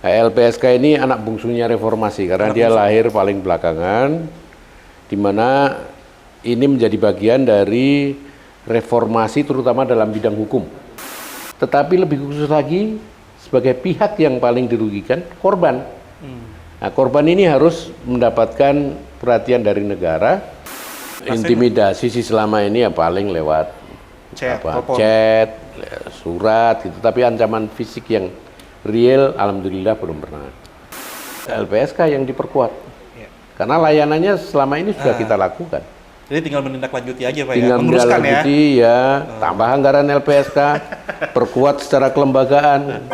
LPSK ini anak bungsunya reformasi karena dia lahir paling belakangan, di mana ini menjadi bagian dari reformasi terutama dalam bidang hukum. Tetapi lebih khusus lagi, sebagai pihak yang paling dirugikan, korban. Nah, korban ini harus mendapatkan perhatian dari negara. Intimidasi sih selama ini ya paling lewat chat, surat gitu. Tapi ancaman fisik yang real, alhamdulillah belum pernah. LPSK yang diperkuat, karena layanannya selama ini sudah kita lakukan. Jadi tinggal menindaklanjuti aja Pak, tinggal ya, meneruskan ya, tambah anggaran LPSK, perkuat secara kelembagaan.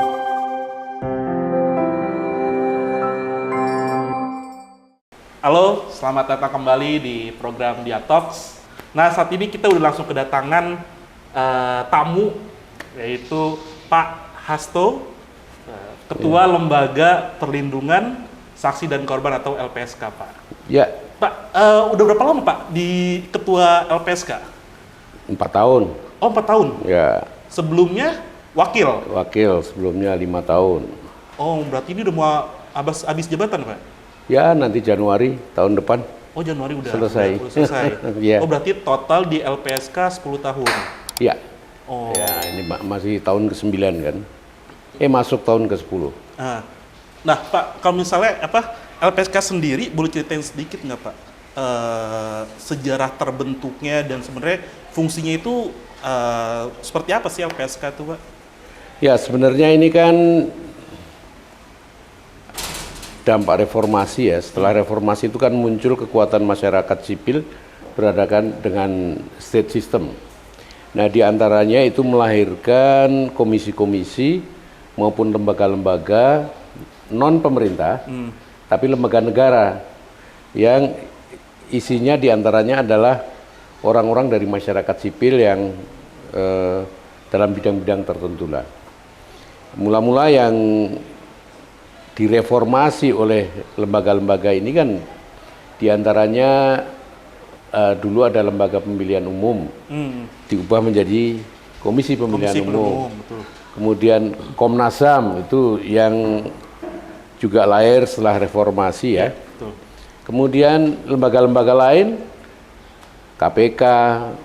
Halo, selamat datang kembali di program Dia Talks. Nah, saat ini kita udah langsung kedatangan tamu, yaitu Pak Hasto, Ketua Lembaga Perlindungan Saksi dan Korban atau LPSK, Pak. Ya. Pak, udah berapa lama Pak di Ketua LPSK? 4 tahun. Oh, 4 tahun? Ya. Sebelumnya wakil? Wakil, sebelumnya 5 tahun. Oh, berarti ini udah mau habis jabatan, Pak? Ya, nanti Januari tahun depan. Oh, Januari udah selesai. Udah selesai. Ya. Oh, berarti total di LPSK 10 tahun? Ya. Oh. Ya, ini masih tahun ke-9 kan. Masuk tahun ke-10. Nah, Pak, kalau misalnya LPSK sendiri, boleh ceritain sedikit nggak, Pak? Sejarah terbentuknya dan sebenarnya fungsinya itu seperti apa sih LPSK itu, Pak? Ya, sebenarnya ini kan dampak reformasi ya. Setelah reformasi itu kan muncul kekuatan masyarakat sipil berhadapan dengan state system. Nah, diantaranya itu melahirkan komisi-komisi maupun lembaga-lembaga non pemerintah, tapi lembaga negara yang isinya diantaranya adalah orang-orang dari masyarakat sipil yang dalam bidang-bidang tertentu lah. Mula-mula yang direformasi oleh lembaga-lembaga ini kan diantaranya dulu ada lembaga pemilihan umum, diubah menjadi komisi pemilihan umum. Betul. Kemudian Komnas HAM itu yang juga lahir setelah reformasi ya. Betul. Kemudian lembaga-lembaga lain, KPK,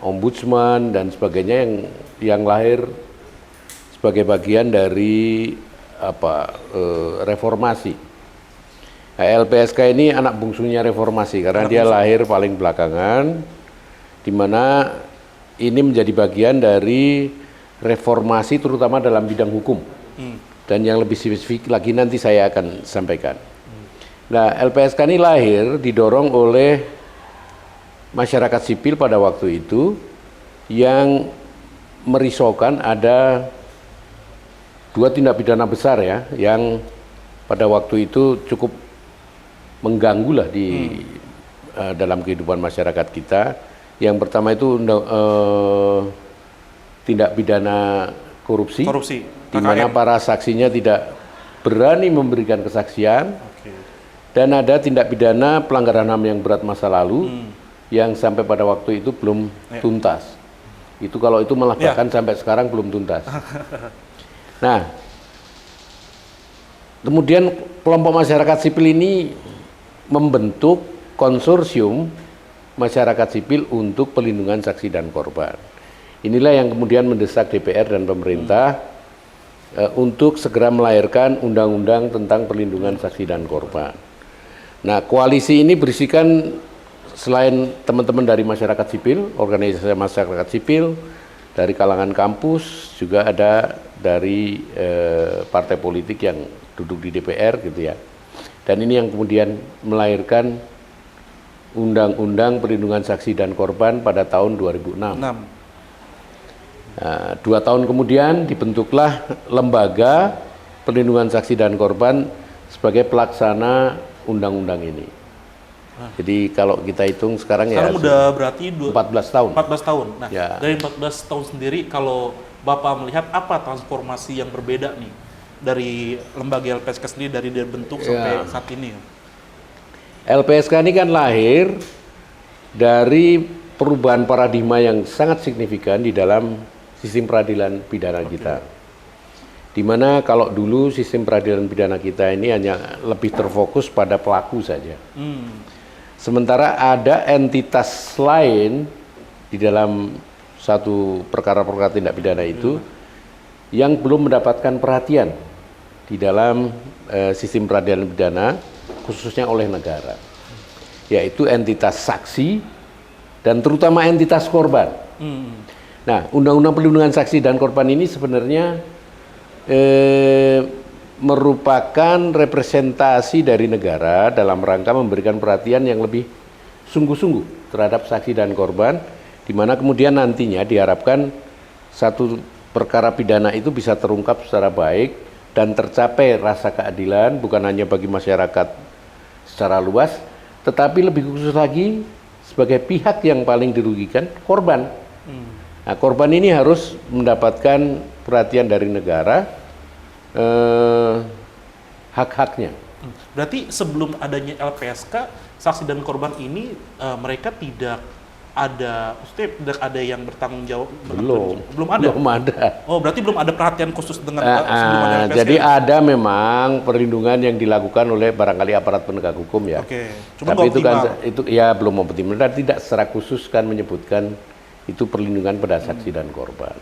Ombudsman dan sebagainya yang lahir sebagai bagian dari reformasi. Nah, LPSK ini anak bungsunya reformasi karena dia lahir paling belakangan, di mana ini menjadi bagian dari reformasi terutama dalam bidang hukum. Dan yang lebih spesifik lagi nanti saya akan sampaikan. Nah, LPSK ini lahir didorong oleh masyarakat sipil pada waktu itu yang merisaukan ada 2 tindak pidana besar ya, yang pada waktu itu cukup mengganggu lah di dalam kehidupan masyarakat kita. Yang pertama itu tindak pidana korupsi. Di mana para saksinya tidak berani memberikan kesaksian, dan ada tindak pidana pelanggaran HAM yang berat masa lalu yang sampai pada waktu itu belum tuntas. Itu kalau itu malah bahkan sampai sekarang belum tuntas. Nah, kemudian kelompok masyarakat sipil ini membentuk konsorsium masyarakat sipil untuk pelindungan saksi dan korban. Inilah yang kemudian mendesak DPR dan pemerintah untuk segera melahirkan undang-undang tentang perlindungan saksi dan korban. Nah, koalisi ini berisikan selain teman-teman dari masyarakat sipil, organisasi masyarakat sipil, dari kalangan kampus, juga ada dari partai politik yang duduk di DPR gitu ya. Dan ini yang kemudian melahirkan Undang-Undang Perlindungan Saksi dan Korban pada tahun 2006. Nah, 2 tahun kemudian dibentuklah Lembaga Perlindungan Saksi dan Korban sebagai pelaksana undang-undang ini. Jadi kalau kita hitung sekarang ya udah berarti 14 tahun. 14 tahun. Nah, ya. Dari 14 tahun sendiri, kalau Bapak melihat apa transformasi yang berbeda nih dari lembaga LPSK sendiri dari dia bentuk sampai saat ini? LPSK ini kan lahir dari perubahan paradigma yang sangat signifikan di dalam sistem peradilan pidana kita. Di mana kalau dulu sistem peradilan pidana kita ini hanya lebih terfokus pada pelaku saja. Sementara ada entitas lain di dalam satu perkara-perkara tindak pidana itu yang belum mendapatkan perhatian di dalam sistem peradilan pidana, khususnya oleh negara, yaitu entitas saksi dan terutama entitas korban. Nah, Undang-Undang Perlindungan Saksi dan Korban ini sebenarnya merupakan representasi dari negara dalam rangka memberikan perhatian yang lebih sungguh-sungguh terhadap saksi dan korban, di mana kemudian nantinya diharapkan satu perkara pidana itu bisa terungkap secara baik dan tercapai rasa keadilan bukan hanya bagi masyarakat secara luas, tetapi lebih khusus lagi sebagai pihak yang paling dirugikan, korban. Nah, korban ini harus mendapatkan perhatian dari negara, hak-haknya. Berarti sebelum adanya LPSK, saksi dan korban ini mereka tidak ada, maksudnya tidak ada yang bertanggung jawab? Belum ada? Belum ada. Oh, berarti belum ada perhatian khusus dengan sebelum ada LPSK? Jadi ada memang perlindungan yang dilakukan oleh barangkali aparat penegak hukum ya. Oke. Cuma tapi itu kan itu ya belum optimal dan tidak secara khusus kan menyebutkan itu perlindungan pada saksi dan korban.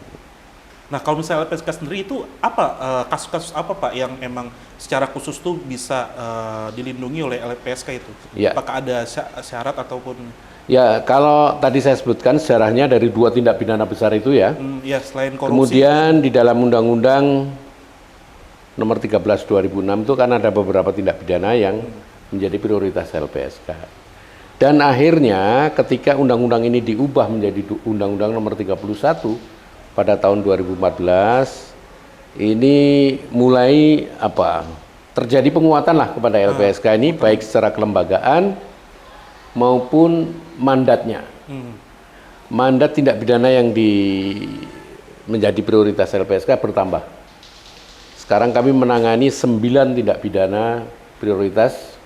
Nah, kalau misalnya LPSK sendiri itu apa kasus-kasus apa Pak yang memang secara khusus tuh bisa dilindungi oleh LPSK itu? Ya. Apakah ada syarat ataupun? Ya, kalau tadi saya sebutkan sejarahnya dari 2 tindak pidana besar itu ya. Ya, selain korupsi. Kemudian di dalam Undang-Undang Nomor 13 2006 itu kan ada beberapa tindak pidana yang menjadi prioritas LPSK. Dan akhirnya ketika undang-undang ini diubah menjadi Undang-Undang Nomor 31 pada tahun 2014, ini mulai terjadi penguatan lah kepada LPSK ini baik secara kelembagaan maupun mandatnya. Mandat tindak pidana yang menjadi prioritas LPSK bertambah. Sekarang kami menangani 9 tindak pidana prioritas.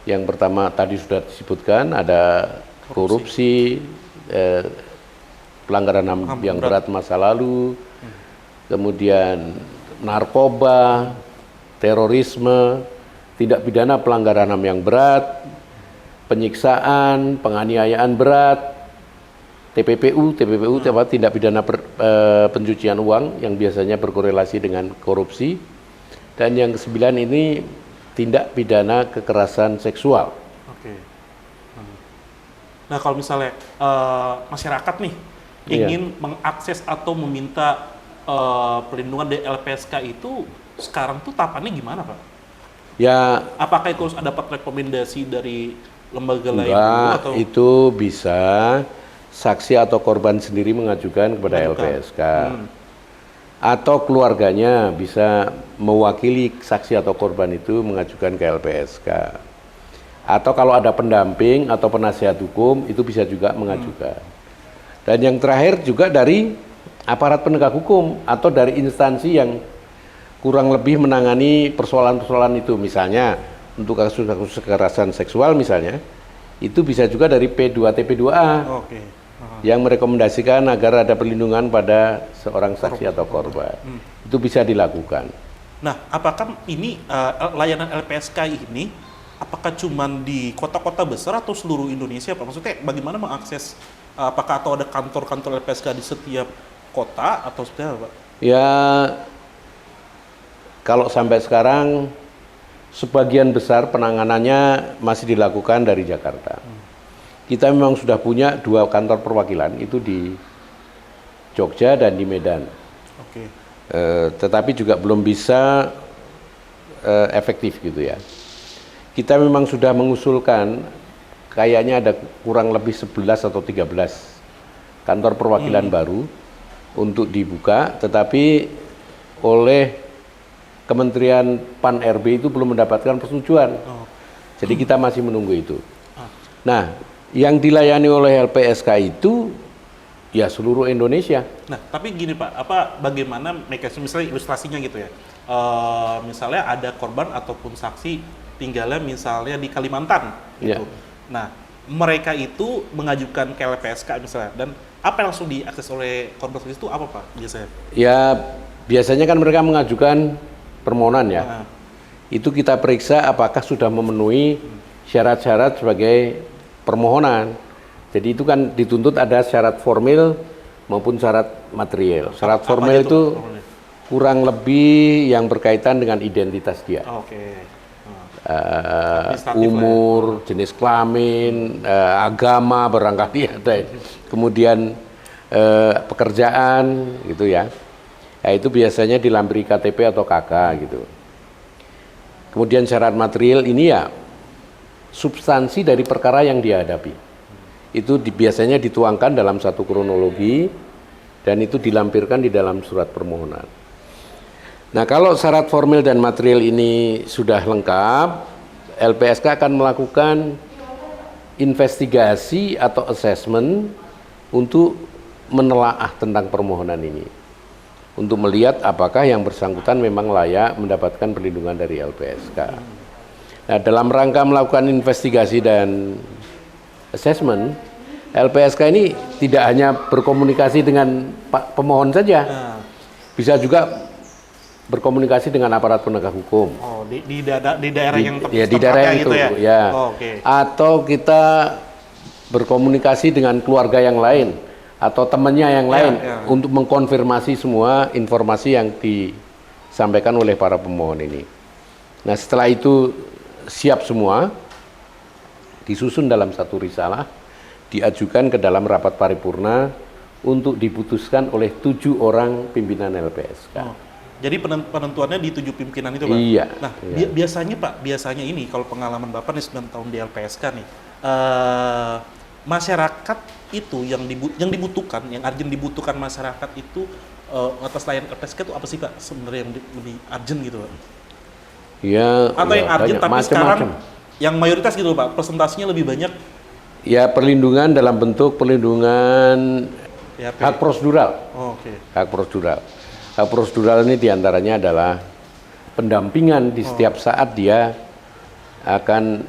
Yang pertama tadi sudah disebutkan, ada korupsi, pelanggaran HAM yang berat masa lalu, kemudian narkoba, terorisme, tindak pidana pelanggaran HAM yang berat, penyiksaan, penganiayaan berat, TPPU tindak pidana pencucian uang yang biasanya berkorelasi dengan korupsi, dan yang ke-9 ini tindak pidana kekerasan seksual. Oke. Nah, kalau misalnya masyarakat nih ingin mengakses atau meminta perlindungan dari LPSK itu sekarang tuh tahapannya gimana, Pak? Ya, apakah itu harus dapat rekomendasi dari lembaga lain atau itu bisa saksi atau korban sendiri mengajukan kepada LPSK. Atau keluarganya bisa mewakili saksi atau korban itu mengajukan ke LPSK. Atau kalau ada pendamping atau penasihat hukum itu bisa juga mengajukan. Dan yang terakhir juga dari aparat penegak hukum atau dari instansi yang kurang lebih menangani persoalan-persoalan itu. Misalnya untuk kasus-kasus kekerasan seksual misalnya, itu bisa juga dari P2TP2A yang merekomendasikan agar ada perlindungan pada seorang saksi atau korban. Itu bisa dilakukan. Nah, apakah ini layanan LPSK ini apakah cuma di kota-kota besar atau seluruh Indonesia, Pak? Maksudnya bagaimana mengakses, apakah atau ada kantor-kantor LPSK di setiap kota atau seperti apa, Pak? Ya, kalau sampai sekarang sebagian besar penanganannya masih dilakukan dari Jakarta. Kita memang sudah punya 2 kantor perwakilan, itu di Jogja dan di Medan. Tetapi juga belum bisa efektif gitu ya. Kita memang sudah mengusulkan, kayaknya ada kurang lebih 11 atau 13 kantor perwakilan baru untuk dibuka, tetapi oleh Kementerian Pan-RB itu belum mendapatkan persetujuan. Jadi kita masih menunggu itu. Nah, yang dilayani oleh LPSK itu ya seluruh Indonesia. Nah, tapi gini Pak, bagaimana mekanisme, misalnya ilustrasinya gitu ya. Misalnya ada korban ataupun saksi tinggalnya misalnya di Kalimantan gitu. Nah, mereka itu mengajukan ke LPSK misalnya, dan apa yang langsung diakses oleh korban itu apa Pak biasanya? Ya, biasanya kan mereka mengajukan permohonan ya. Ah. Itu kita periksa apakah sudah memenuhi syarat-syarat sebagai permohonan. Jadi itu kan dituntut ada syarat formil maupun syarat material. Syarat Apa formil aja tuh, itu Pak, formilnya? kurang lebih yang berkaitan dengan identitas dia. Oke. Administratif lah ya. Umur, jenis kelamin, agama barangkali ada. Kemudian pekerjaan gitu ya. Ya itu biasanya dilampiri KTP atau KK gitu. Kemudian syarat material ini ya substansi dari perkara yang dihadapi. Itu biasanya dituangkan dalam satu kronologi dan itu dilampirkan di dalam surat permohonan. Nah, kalau syarat formil dan material ini sudah lengkap, LPSK akan melakukan investigasi atau assessment untuk menelaah tentang permohonan ini. Untuk melihat apakah yang bersangkutan memang layak mendapatkan perlindungan dari LPSK. Nah, dalam rangka melakukan investigasi dan assessment, LPSK ini tidak hanya berkomunikasi dengan pemohon saja, Nah. bisa juga berkomunikasi dengan aparat penegak hukum. Oh, di daerah yang Di daerah gitu itu, ya. ya. Oh, oke. Atau kita berkomunikasi dengan keluarga yang lain atau temannya yang lain ya. untuk mengkonfirmasi semua informasi yang disampaikan oleh para pemohon ini. Nah, setelah itu siap semua, disusun dalam satu risalah, diajukan ke dalam rapat paripurna untuk diputuskan oleh 7 orang pimpinan LPSK. Oh. Jadi penentuannya di 7 pimpinan itu, Pak? Iya. Nah, Iya. biasanya Pak, biasanya ini kalau pengalaman Bapak nih 9 tahun di LPSK nih, masyarakat itu yang dibutuhkan, yang urgent dibutuhkan masyarakat itu atas layanan LPSK itu apa sih Pak sebenarnya yang lebih urgent gitu Pak? Ya, Atau ya, yang urgent banyak, tapi macam-macam. sekarang yang mayoritas gitu Pak, presentasinya lebih banyak Ya, perlindungan dalam bentuk perlindungan PHP. hak prosedural. Oh, oke. Hak prosedural. Hak prosedural ini diantaranya adalah pendampingan di setiap saat dia akan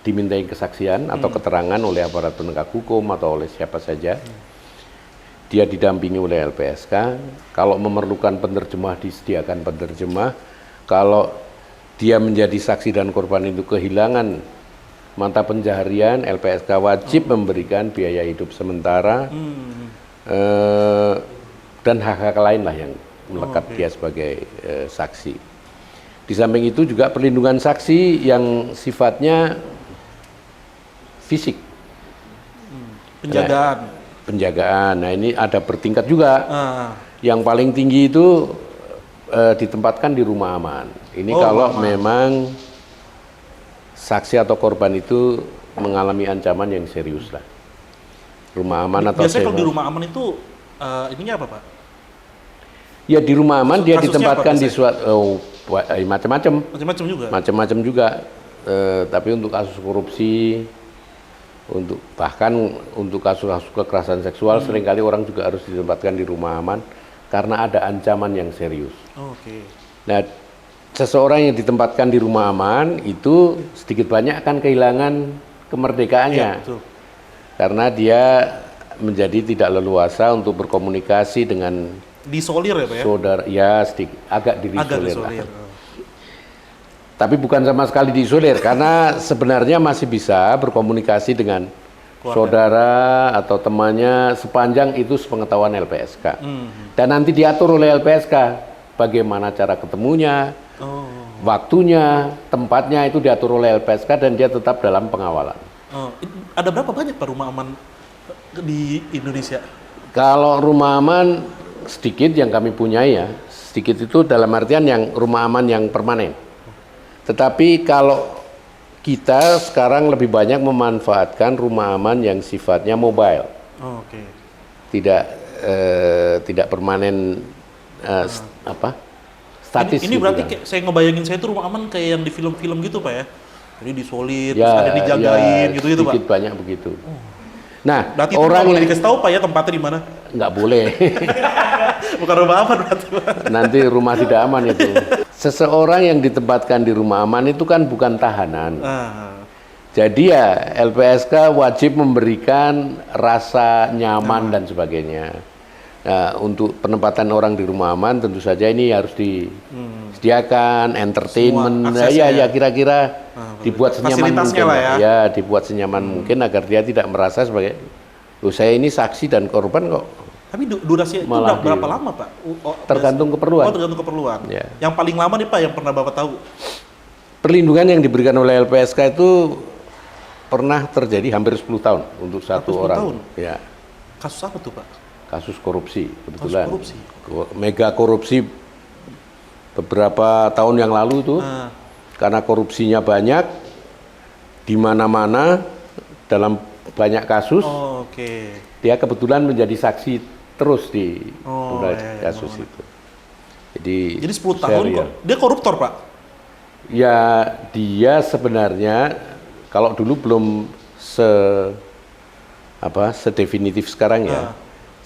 dimintai kesaksian atau keterangan oleh aparat penegak hukum atau oleh siapa saja. Dia didampingi oleh LPSK. Kalau memerlukan penerjemah, disediakan penerjemah. Kalau dia menjadi saksi dan korban itu kehilangan mata pencaharian, LPSK wajib memberikan biaya hidup sementara dan hak-hak lain lah yang melekat dia sebagai saksi. Di samping itu juga perlindungan saksi yang sifatnya fisik. Penjagaan. Penjagaan. Nah, ini ada bertingkat juga. Ah. Yang paling tinggi itu ditempatkan di rumah aman. Ini Oh, kalau rumah aman. memang saksi atau korban itu mengalami ancaman yang serius lah. Rumah aman atau Biasanya kalau di sewa. rumah aman itu ininya apa Pak? Ya di rumah aman dia Kasusnya ditempatkan apa di suatu macam-macam. Macam-macam juga. Macam-macam juga. Tapi untuk kasus korupsi, bahkan untuk kasus-kasus kekerasan seksual seringkali orang juga harus ditempatkan di rumah aman karena ada ancaman yang serius. Oh, oke. Nah, seseorang yang ditempatkan di rumah aman itu sedikit banyak akan kehilangan kemerdekaannya. Iya, betul. Karena dia menjadi tidak leluasa untuk berkomunikasi dengan Disolir ya Pak ya? saudara, ya sedikit agak Agak diisolir lah. disolir. Tapi bukan sama sekali diisolir karena sebenarnya masih bisa berkomunikasi dengan Keluarga. saudara atau temannya sepanjang itu sepengetahuan LPSK. Hmm. Dan nanti diatur oleh LPSK bagaimana cara ketemunya, Oh. waktunya, tempatnya itu diatur oleh LPSK dan dia tetap dalam pengawalan. Oh. Ada berapa banyak Pak rumah aman di Indonesia? Kalau rumah aman sedikit yang kami punya ya, sedikit itu dalam artian yang rumah aman yang permanen. Tetapi kalau kita sekarang lebih banyak memanfaatkan rumah aman yang sifatnya mobile, Oh, oke. tidak permanen statis. Ini gitu berarti kan. kayak, saya ngebayangin saya itu rumah aman kayak yang di film-film gitu Pak ya? Jadi disolir, Ya, terus ada dijagain ya, gitu-gitu Pak? sedikit banyak begitu. Nah, Berarti itu orang nggak boleh dikasih tahu Pak ya tempatnya di mana? nggak boleh. Bukan rumah aman berarti Pak? Nanti rumah tidak aman itu. Seseorang yang ditempatkan di rumah aman itu kan bukan tahanan. Ah. Jadi ya LPSK wajib memberikan rasa nyaman dan sebagainya. Nah, untuk penempatan orang di rumah aman tentu saja ini harus disediakan entertainment, Semua aksesnya ya kira-kira dibuat senyaman fasilitasnya mungkin, lah Pak. Ya dibuat senyaman mungkin agar dia tidak merasa sebagai, loh saya ini saksi dan korban kok. Tapi durasi itu Malah berapa lama, Pak? Tergantung keperluan. Oh, tergantung keperluan. Ya. Yang paling lama nih, Pak, yang pernah Bapak tahu? Perlindungan yang diberikan oleh LPSK itu pernah terjadi hampir 10 tahun untuk satu 10 orang. tahun? Ya. Kasus apa tuh, Pak? Kasus korupsi kebetulan. Kasus korupsi. Mega korupsi beberapa tahun yang lalu itu, karena korupsinya banyak di mana-mana dalam banyak kasus, Oke. dia kebetulan menjadi saksi terus di kasus benar. itu. Jadi 10 tahun kok. Dia koruptor, Pak? Ya dia sebenarnya kalau dulu belum sedefinitif sekarang ya.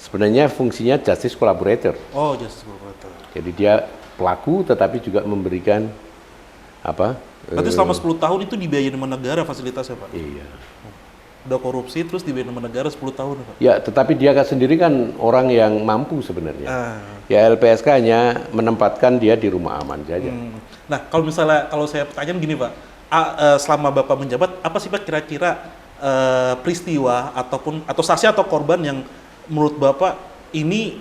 Sebenarnya fungsinya justice collaborator. Oh, justice collaborator. Jadi dia pelaku tetapi juga memberikan Berarti selama 10 tahun itu dibiayain sama negara fasilitasnya, Pak? Iya. Udah korupsi terus dibiayain sama negara 10 tahun, Pak? Ya, tetapi dia sendiri kan orang yang mampu sebenarnya. Ya LPSK hanya menempatkan dia di rumah aman saja. Nah, kalau saya pertanyaan gini, Pak. Selama Bapak menjabat, apa sih, Pak, kira-kira peristiwa atau saksi atau korban yang menurut Bapak ini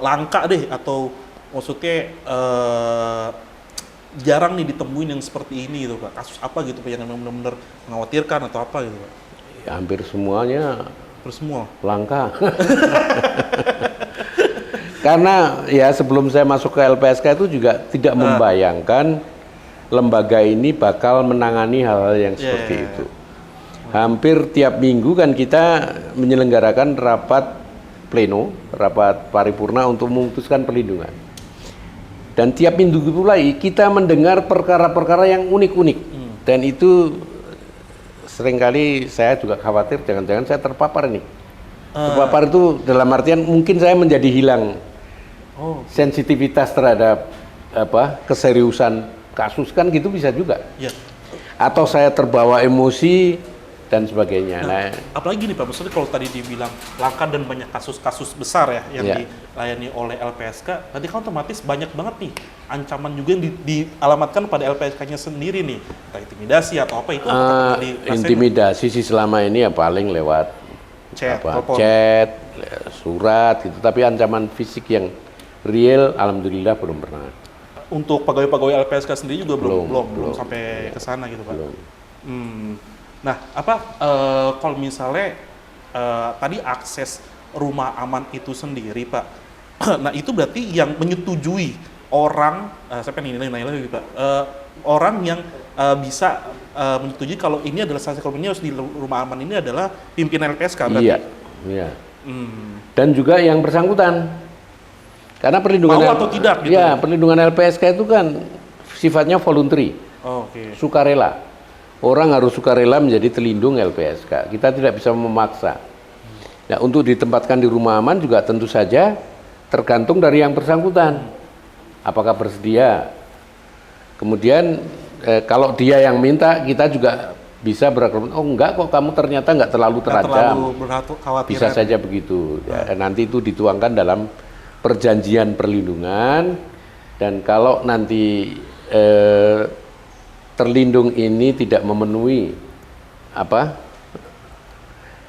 langka deh, atau maksudnya jarang nih ditemuin yang seperti ini gitu, Pak? Kasus apa gitu, Pak, yang benar-benar mengkhawatirkan atau apa gitu, Pak? Ya, hampir semuanya Semua. langka. Karena ya sebelum saya masuk ke LPSK itu juga tidak membayangkan lembaga ini bakal menangani hal-hal yang seperti itu. Hampir tiap minggu kan kita menyelenggarakan rapat pleno, rapat paripurna untuk memutuskan perlindungan. Dan tiap minggu pula kita mendengar perkara-perkara yang unik-unik. Dan itu seringkali saya juga khawatir jangan-jangan saya terpapar ini. Terpapar itu dalam artian mungkin saya menjadi hilang sensitivitas terhadap keseriusan kasus, kan gitu bisa juga. Ya. Atau saya terbawa emosi dan sebagainya. Nah, apalagi nih, Pak, maksudnya kalau tadi dibilang langka dan banyak kasus-kasus besar ya yang dilayani oleh LPSK, nanti kan otomatis banyak banget nih ancaman juga yang dialamatkan pada LPSK-nya sendiri nih, entah intimidasi atau apa itu. Intimidasi sih selama ini ya paling lewat chat, surat gitu, tapi ancaman fisik yang real alhamdulillah belum pernah. Untuk pegawai-pegawai LPSK sendiri juga belum sampai ke sana gitu, Pak. Belum. Nah, kalau misalnya tadi akses rumah aman itu sendiri, Pak. Nah, itu berarti yang menyetujui orang, saya pengen nilai lagi, Pak. Orang yang bisa menyetujui kalau ini adalah saksi korban, ini harus di rumah aman ini adalah pimpinan LPSK berarti. Iya. Dan juga yang bersangkutan. Karena perlindungan mau atau tidak gitu. Ya, perlindungan LPSK itu kan sifatnya voluntary. Sukarela. Orang harus sukarela menjadi terlindung LPSK. Kita tidak bisa memaksa. Nah, untuk ditempatkan di rumah aman juga tentu saja tergantung dari yang bersangkutan. Apakah bersedia? Kemudian kalau dia yang minta, kita juga bisa berargumen, oh enggak kok, kamu ternyata enggak terlalu terancam. Bisa saja begitu. Ya, nanti itu dituangkan dalam perjanjian perlindungan, dan kalau nanti terlindung ini tidak memenuhi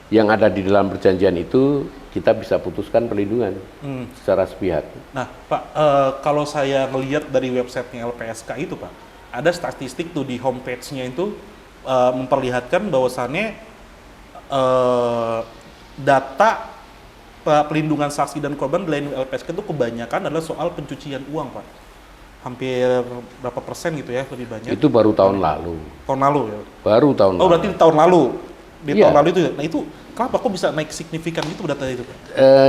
yang ada di dalam perjanjian itu, kita bisa putuskan perlindungan secara sepihak. Nah, Pak, kalau saya melihat dari websitenya LPSK itu, Pak, ada statistik tuh di homepage-nya itu memperlihatkan bahwasannya data pelindungan saksi dan korban di LPSK itu kebanyakan adalah soal pencucian uang, Pak. Hampir berapa persen gitu ya, lebih banyak. Itu baru tahun lalu. Tahun lalu ya? Baru tahun lalu. Oh, berarti di tahun lalu. Tahun lalu itu ya? Nah, itu kenapa kok bisa naik signifikan gitu data itu, Pak?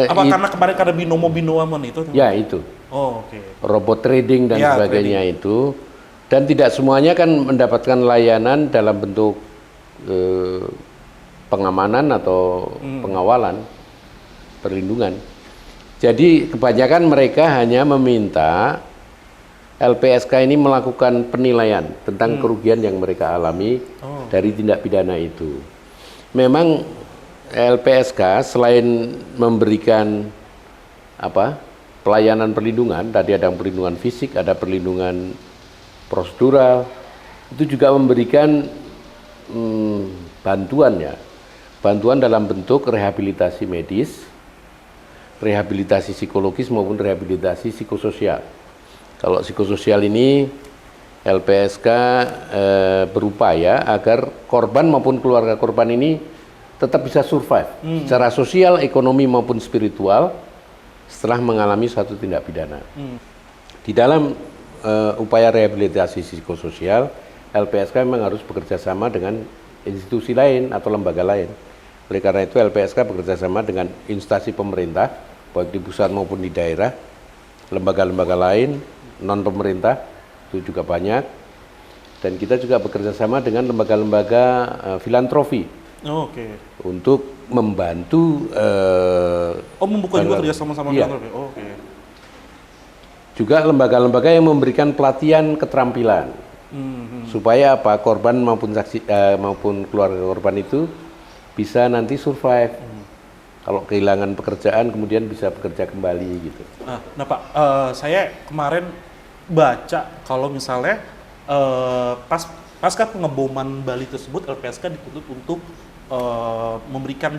Apa karena kemarin karena binomo-binomo itu? Ya, itu. Oh, oke. Robot trading dan sebagainya itu. Dan tidak semuanya kan mendapatkan layanan dalam bentuk pengamanan atau pengawalan, perlindungan. Jadi kebanyakan mereka hanya meminta LPSK ini melakukan penilaian tentang kerugian yang mereka alami dari tindak pidana itu. Memang LPSK selain memberikan pelayanan perlindungan. Tadi ada perlindungan fisik, ada perlindungan prosedural. Itu juga memberikan bantuan dalam bentuk rehabilitasi medis, rehabilitasi psikologis maupun rehabilitasi psikososial. Kalau psikososial ini LPSK berupaya agar korban maupun keluarga korban ini tetap bisa survive secara sosial, ekonomi maupun spiritual setelah mengalami suatu tindak pidana. Di dalam upaya rehabilitasi psikososial, LPSK memang harus bekerja sama dengan institusi lain atau lembaga lain. Oleh karena itu LPSK bekerja sama dengan instansi pemerintah, baik di pusat maupun di daerah, lembaga-lembaga lain, non-pemerintah, itu juga banyak. Dan kita juga bekerja sama dengan lembaga-lembaga filantropi. Untuk membantu membuka juga kerja sama filantropi. Juga lembaga-lembaga yang memberikan pelatihan keterampilan. Supaya korban maupun saksi maupun keluarga korban itu bisa nanti survive. Kalau kehilangan pekerjaan kemudian bisa bekerja kembali gitu. Nah Pak, saya kemarin baca kalau misalnya pasca pengeboman Bali tersebut LPSK dituntut untuk memberikan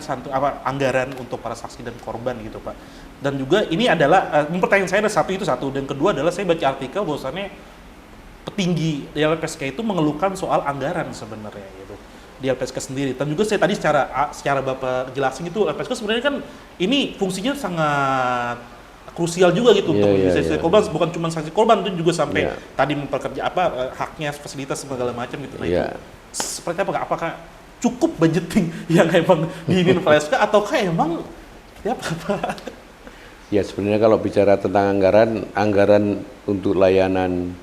anggaran untuk para saksi dan korban gitu Pak. Dan juga ini adalah pertanyaan saya ada satu, dan kedua adalah saya baca artikel bahwasannya petinggi di LPSK itu mengeluhkan soal anggaran sebenarnya gitu di LPSK sendiri. Dan juga saya tadi secara Bapak jelasin itu LPSK sebenarnya kan ini fungsinya sangat krusial juga gitu untuk saksi korban, bukan cuma saksi korban itu juga sampai tadi memperkerja haknya, fasilitas segala macam gitu. Nah, itu seperti apakah cukup budgeting yang emang diinin LPSK ataukah emang apa? Ya sebenarnya kalau bicara tentang anggaran untuk layanan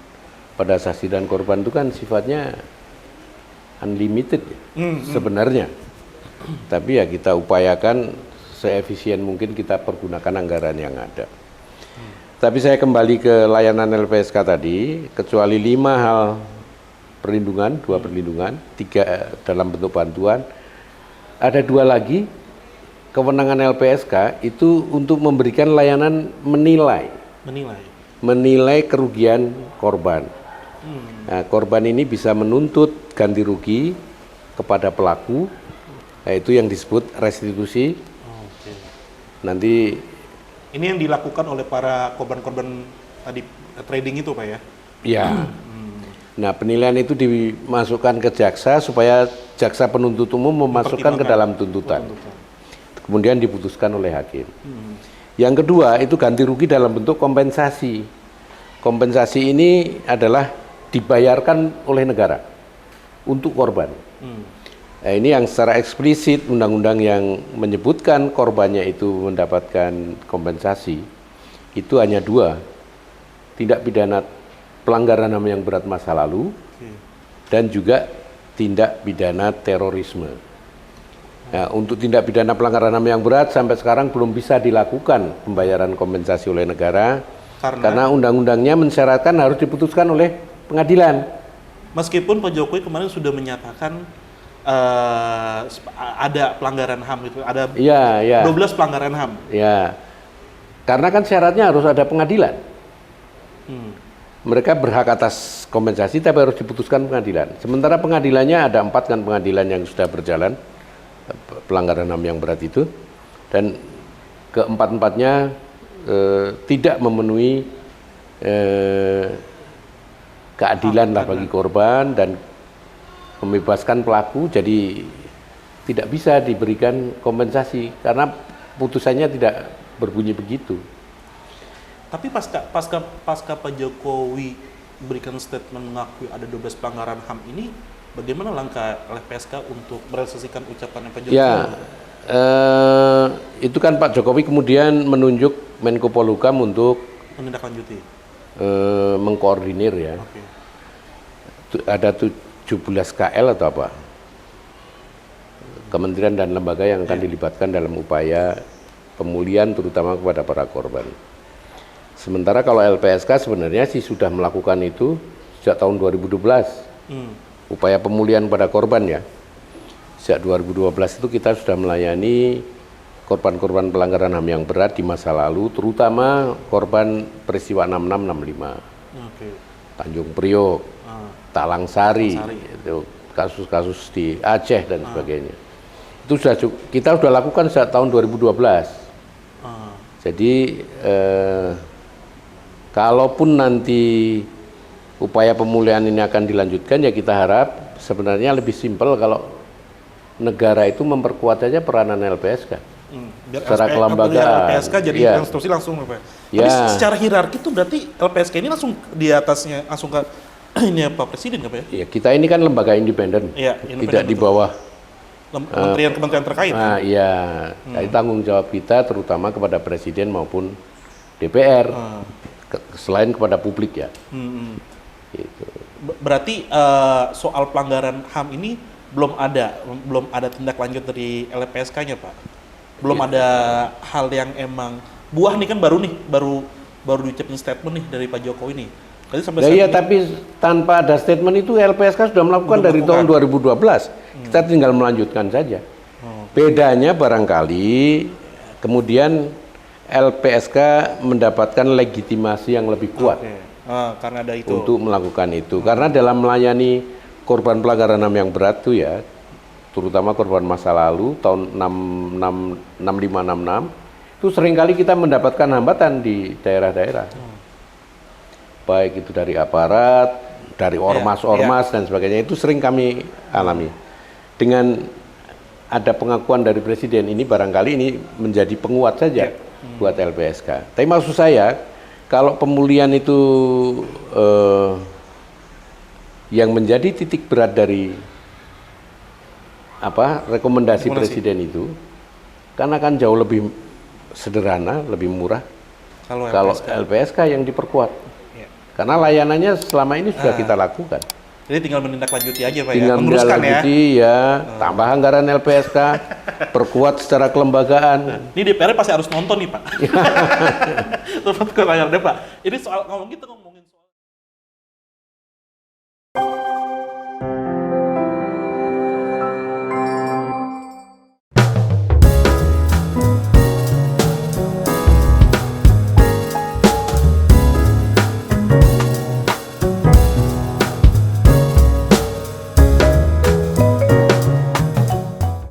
pada saksi dan korban itu kan sifatnya unlimited sebenarnya. Tapi ya kita upayakan seefisien mungkin kita pergunakan anggaran yang ada. Tapi saya kembali ke layanan LPSK tadi, kecuali 5 hal perlindungan, 2 perlindungan, 3 dalam bentuk bantuan, ada 2 lagi kewenangan LPSK itu untuk memberikan layanan menilai kerugian korban. Nah, korban ini bisa menuntut ganti rugi kepada pelaku, yaitu yang disebut restitusi. Nanti ini yang dilakukan oleh para korban-korban tadi trading itu Pak ya? Ya. Nah penilaian itu dimasukkan ke jaksa supaya jaksa penuntut umum memasukkan ke dalam tuntutan. Kemudian diputuskan oleh hakim. Yang kedua itu ganti rugi dalam bentuk kompensasi. Kompensasi ini adalah dibayarkan oleh negara untuk korban. Nah, ini yang secara eksplisit undang-undang yang menyebutkan korbannya itu mendapatkan kompensasi itu hanya 2, tindak pidana pelanggaran HAM yang berat masa lalu dan juga tindak pidana terorisme. Nah, untuk tindak pidana pelanggaran HAM yang berat sampai sekarang belum bisa dilakukan pembayaran kompensasi oleh negara karena undang-undangnya mensyaratkan harus diputuskan oleh pengadilan. Meskipun Pak Jokowi kemarin sudah menyatakan ada pelanggaran HAM itu, ada 12 pelanggaran HAM. Ya, karena kan syaratnya harus ada pengadilan. Mereka berhak atas kompensasi tapi harus diputuskan pengadilan. Sementara pengadilannya ada 4 kan pengadilan yang sudah berjalan pelanggaran HAM yang berat itu, dan keempat-empatnya tidak memenuhi keadilan lah bagi korban dan membebaskan pelaku, jadi tidak bisa diberikan kompensasi karena putusannya tidak berbunyi begitu. Tapi pasca Pak Jokowi berikan statement mengakui ada 12 pelanggaran HAM ini, bagaimana langkah LPSK untuk merealisasikan ucapan Pak Jokowi? Ya, itu kan Pak Jokowi kemudian menunjuk Menko Polhukam untuk menindaklanjuti, mengkoordinir ya. Ada 17 KL atau apa? Kementerian dan lembaga yang akan dilibatkan dalam upaya pemulihan terutama kepada para korban. Sementara kalau LPSK sebenarnya sih sudah melakukan itu sejak tahun 2012. Upaya pemulihan pada korban ya. Sejak 2012 itu kita sudah melayani korban-korban pelanggaran HAM yang berat di masa lalu, terutama korban peristiwa 66-65, Oke. Tanjung Priok, Ah, Talang Sari, Sari. itu kasus-kasus di Aceh dan sebagainya. Itu kita sudah lakukan sejak tahun 2012. ah. Jadi kalaupun nanti upaya pemulihan ini akan dilanjutkan, ya kita harap sebenarnya lebih simpel kalau negara itu memperkuat saja peranan LPSK. Biar Secara kelembagaan. LPSK jadi Iya. institusi langsung Pak. Ya. Tapi secara hierarki itu berarti LPSK ini langsung di atasnya langsung ke ini ya Pak Presiden nggak Pak ya? Ya, kita ini kan lembaga independen, Iya, tidak independen, di betul. bawah. Kementerian-kementerian terkait. Nah, iya, jadi tanggung jawab kita terutama kepada Presiden maupun DPR, selain kepada publik ya. Hmm. Gitu. Berarti soal pelanggaran HAM ini belum ada tindak lanjut dari LPSK-nya Pak. Belum ada hal yang emang buah nih kan baru diucapin statement nih dari Pak Jokowi nih. Jadi sampai Ya, saat iya, ini- tapi tanpa ada statement itu LPSK sudah melakukan Sudah dari melakukan. tahun 2012. Kita tinggal melanjutkan saja. Bedanya barangkali kemudian LPSK mendapatkan legitimasi yang lebih kuat Oke. Karena ada itu. untuk melakukan itu. Karena dalam melayani korban pelanggaran HAM yang berat tuh ya, terutama korban masa lalu tahun 6566 itu seringkali kita mendapatkan hambatan di daerah-daerah. Baik itu dari aparat, dari ormas-ormas dan sebagainya, itu sering kami alami. Dengan ada pengakuan dari Presiden ini, barangkali ini menjadi penguat saja buat LPSK. Tapi maksud saya, kalau pemulihan itu yang menjadi titik berat dari rekomendasi Presiden itu, kan akan jauh lebih sederhana, lebih murah kalau LPSK yang diperkuat. Iya. Karena layanannya selama ini sudah kita lakukan. Jadi tinggal menindaklanjuti aja Pak Tinggal ya. Meneruskan ya. menindaklanjuti ya, tambah anggaran LPSK, perkuat secara kelembagaan. Ini DPR pasti harus nonton nih Pak. Tepat ke layar deh Pak. Ini soal ngomongin soal